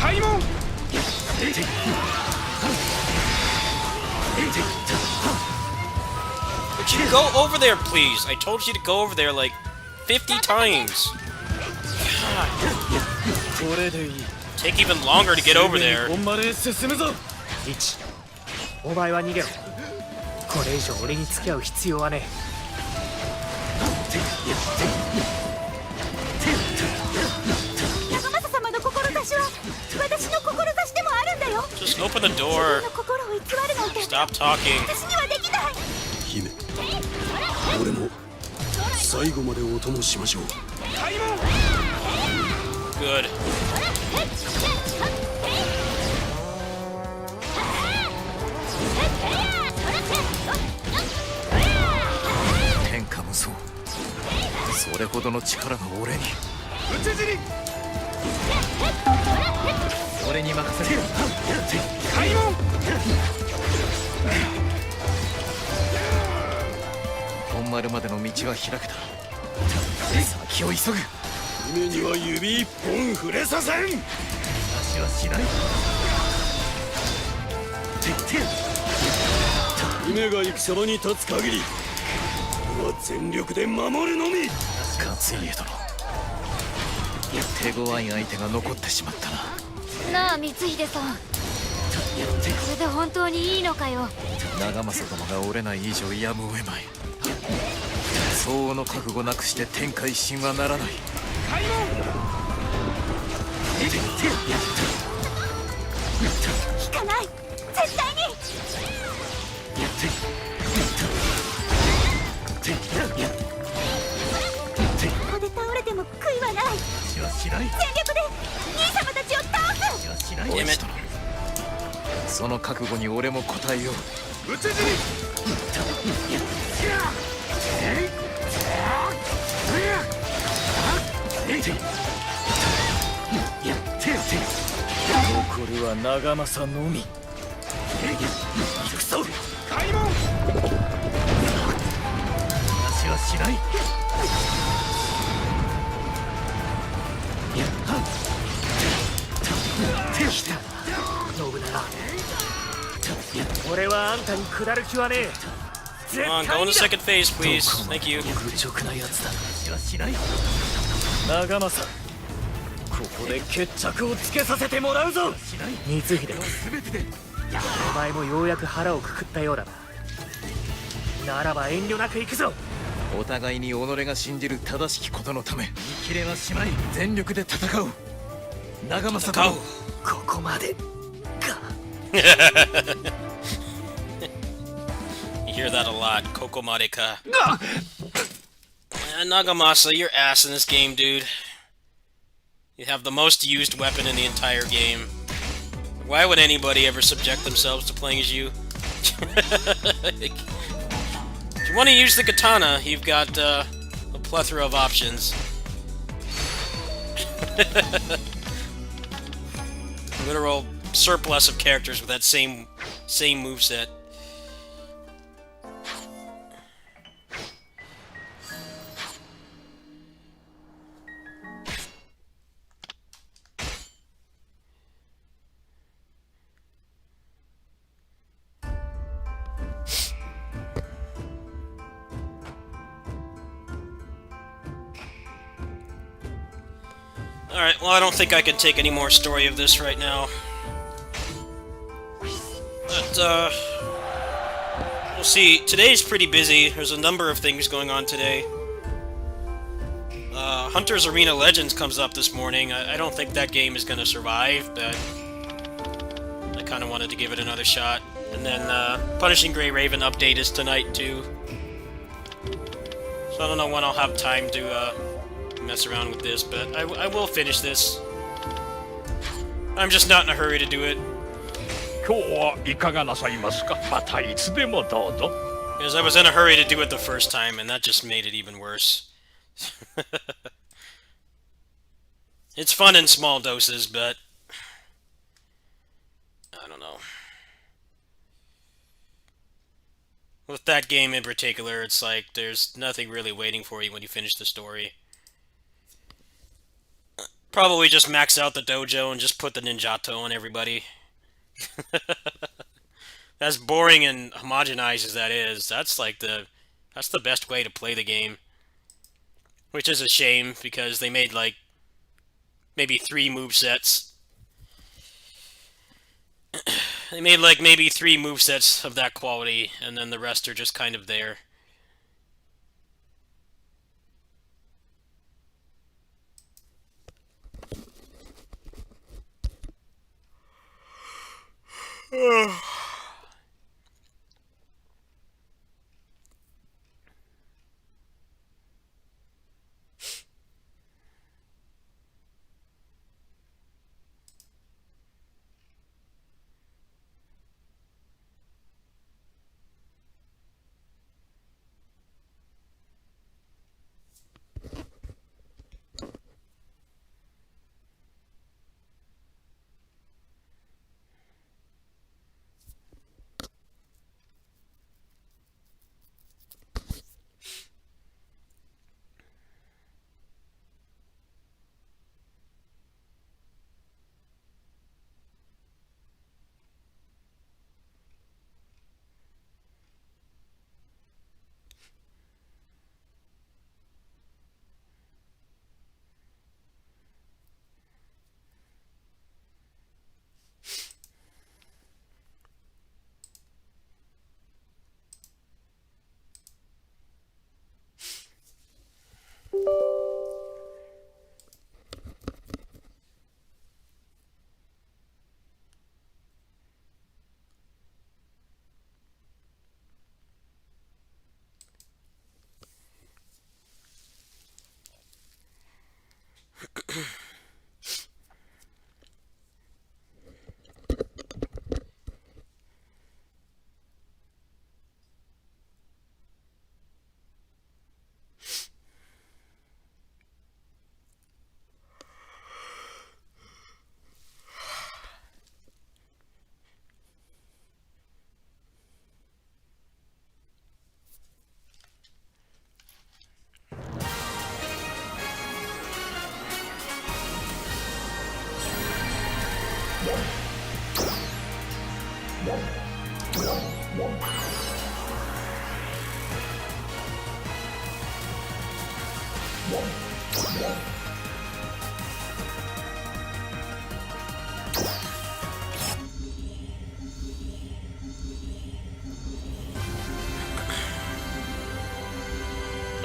開門。 Would you go over there, please? I told you to go over there like 50 times. これでいい。 Take even longer to get over there. 本丸へ進むぞ。一、お前は逃げろ。これ以上俺に付き合う必要はね長政様の志は私の志でもあるんだよ。 Just open the 自 door. 分の心を偽るなんて Stop talking. 私にはできない。姫、俺も最後までお供しましょう。 Good. 天下無双。それほどの力が俺に。俺に任せる。本丸までの道は開けた。先を急ぐ。姫には指一本触れさせん。話はしない。姫が戦場に立つ限り俺は全力で守るのみ。勝家殿、手強い相手が残ってしまったな。なあ光秀さん、これで本当にいいのかよ。長政殿が折れない以上やむを得まい。相応の覚悟なくして天下一新はならない。引かない、絶対に。ここで倒れても悔いはない。話はしない。全力で兄様たちを倒す。話はしない。 Damn it. その覚悟に俺も応えよう。残るは長政のみ。行くぞ。話はしない。信長、俺はあんたに下る気はねえ。 Come on, go in the second phase, please. Thank you. 愚直なやつだ。話はしない。長政、ここで決着をつけさせてもらうぞ。光秀、お前もようやく腹をくくったようだな。ならば遠慮なく行くぞ。お互いに己が信じる正しきことのため、見切れはしまい、全力で戦おう。長政殿、ここまでか。You hear that a lot. Kokomareka. Nagamasa, you're ass in this game, dude. You have the most used weapon in the entire game. Why would anybody ever subject themselves to playing as you? If you want to use the katana, you've got a plethora of options. Literal surplus of characters with that same moveset. Alright, well I don't think I can take any more story of this right now. But, we'll see. Today's pretty busy. There's a number of things going on today. Hunter's Arena Legends comes up this morning. I don't think that game is going to survive, but I kind of wanted to give it another shot. And then, Punishing Grey Raven update is tonight, too. So I don't know when I'll have time to, mess around with this, but I will finish this. I'm just not in a hurry to do it. Because I was in a hurry to do it the first time, and that just made it even worse. It's fun in small doses, but I don't know. With that game in particular, it's like there's nothing really waiting for you when you finish the story. Probably just max out the dojo and just put the ninjato on everybody. As boring and homogenized as that is, that's the best way to play the game. Which is a shame, because they made like maybe 3 movesets. They made like maybe 3 movesets of that quality, and then the rest are just kind of there.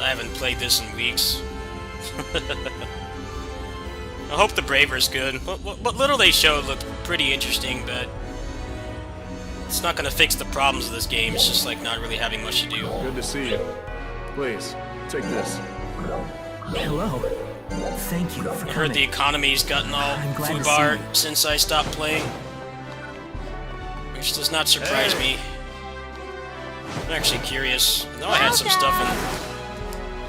I haven't played this in weeks. I hope the Braver's good. What little they showed looked pretty interesting, but it's not gonna fix the problems of this game. It's just like not really having much to do. Good to see you. Please, take this. Hello. Thank you for I coming. heard the economy's gotten all I'm glad to see foobar you. since I stopped playing. which does not surprise me. I'm actually curious. I know I had some stuff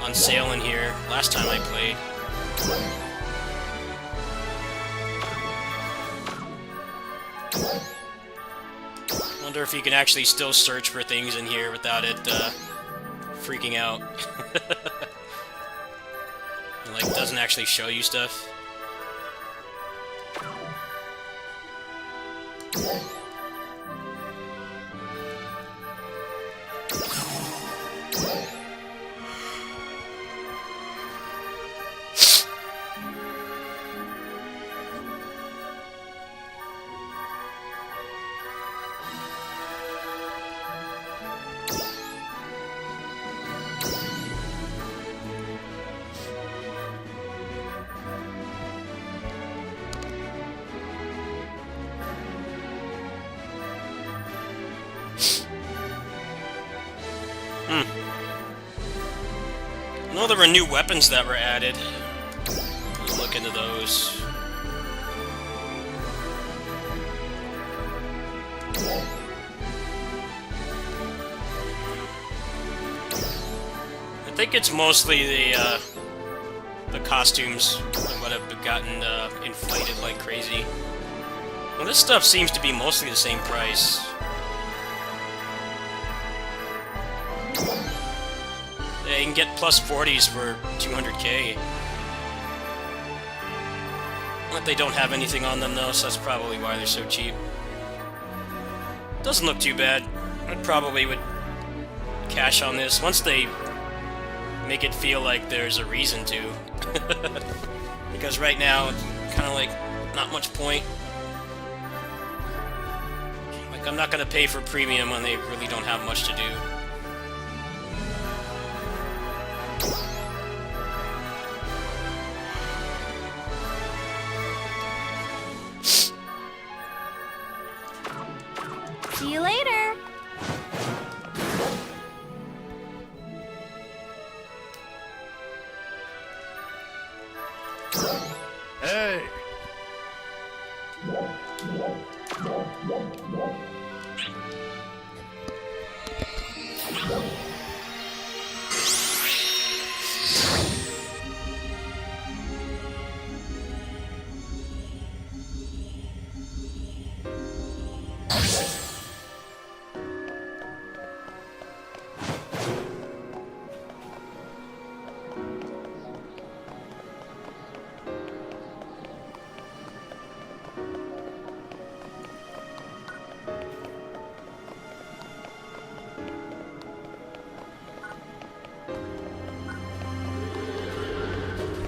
on sale in here last time I played. Wonder if you can actually still search for things in here without it freaking out. Like, doesn't actually show you stuff. I know there were new weapons that were added. Let's look into those. I think it's mostly the costumes that have gotten inflated like crazy. Well, this stuff seems to be mostly the same price. Yeah, you can get plus 40s for 200k. But they don't have anything on them though, so that's probably why they're so cheap. Doesn't look too bad. I probably would cash on this once they make it feel like there's a reason to. Because right now, it's kind of like not much point. Like, I'm not gonna pay for premium when they really don't have much to do. See you later. Hey!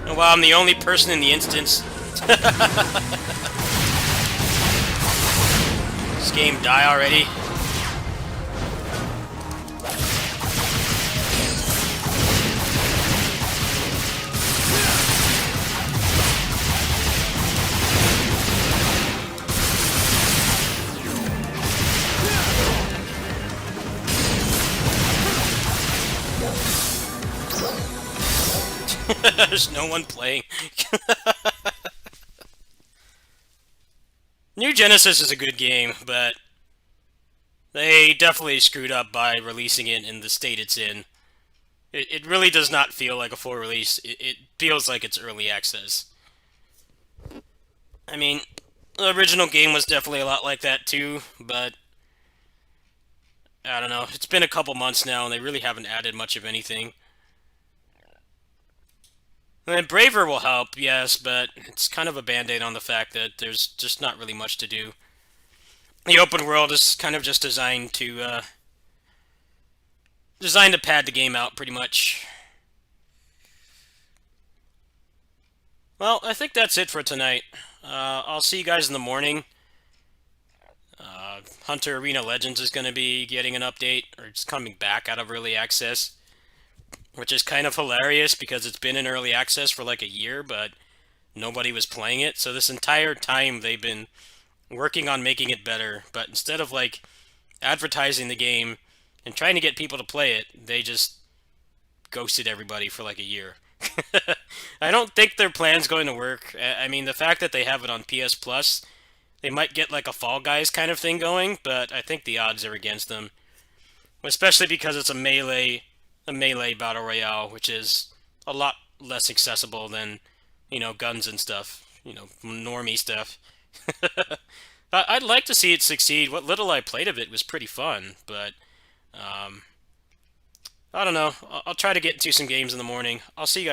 Well, I'm the only person in the instance. This game die already? There's no one playing. New Genesis is a good game, but they definitely screwed up by releasing it in the state it's in. It really does not feel like a full release. It feels like it's early access. I mean, the original game was definitely a lot like that too, but I don't know. It's been a couple months now, and they really haven't added much of anything. And Braver will help, yes, but it's kind of a band-aid on the fact that there's just not really much to do. The open world is kind of just designed to pad the game out, pretty much. Well, I think that's it for tonight. I'll see you guys in the morning. Hunter Arena Legends is going to be getting an update, or it's coming back out of early access. Which is kind of hilarious because it's been in early access for like a year, but nobody was playing it. So this entire time they've been working on making it better, but instead of like advertising the game and trying to get people to play it, they just ghosted everybody for like a year. I don't think their plan's going to work. I mean, the fact that they have it on PS Plus, they might get like a Fall Guys kind of thing going, but I think the odds are against them. Especially because it's a melee battle royale, which is a lot less accessible than, you know, guns and stuff, you know, normie stuff. I'd like to see it succeed. What little I played of it was pretty fun, but I don't know. I'll try to get into some games in the morning. I'll see you guys.